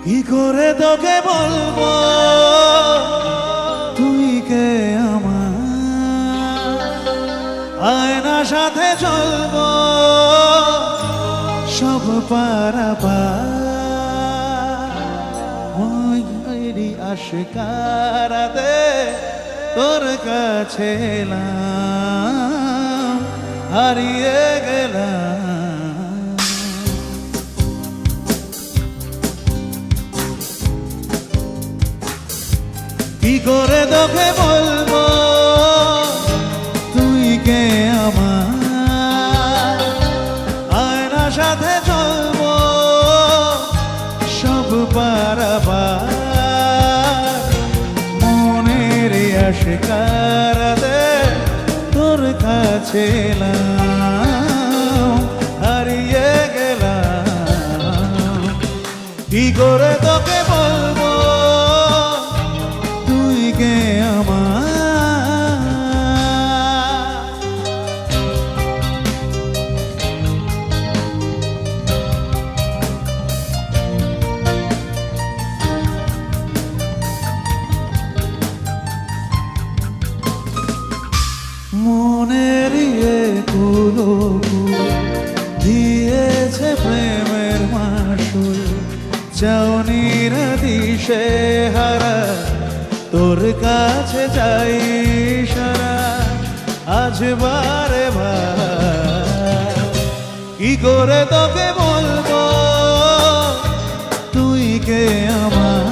কি করে তোকে বলবো তুই কে আমার, আয়না সাথে চলবো সব পারাপার আশকারাতে তোর কাছে এলাম, হারিয়ে গেলাম। কি করে তোকে বলবো তুই কে আমার, আয়না সাথে চলবো সব পারাপার মনের আশকারাতে তোর কাছে এলাম, হারিয়ে গেলাম। কি করে তোকে বলবো তুই কে আমার। মনের কুলো দিয়েছে প্রেমের মাসুল, চাউনির দিশে হারা তোর কাছে যাই সারা আজ বারে বার। কি করে তোকে বলবো তুই কে আমার,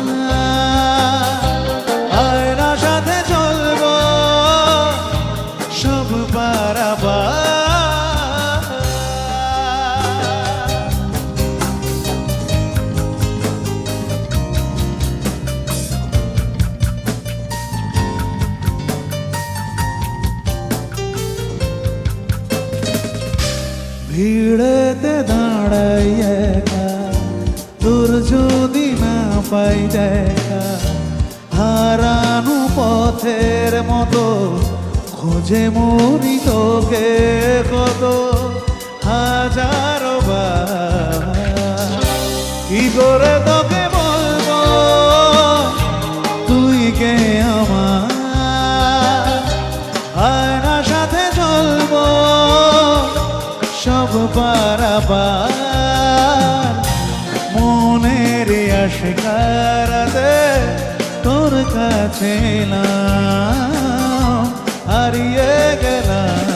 আয়না সাথে চলবো সব পারাপার। ভিড়েতে দাঁড়াই একা তোর যদি না পাই দেখা, হারানো পথের মতো খোঁজে মরি তোকে কত হাজারো বার। কি করে তোকে বলবো তুই কে আমার, আয়না সাথে চলবো সব পারাপার মনের আশকারাতে তোর কাছে এলাম, হারিয়ে গেলাম।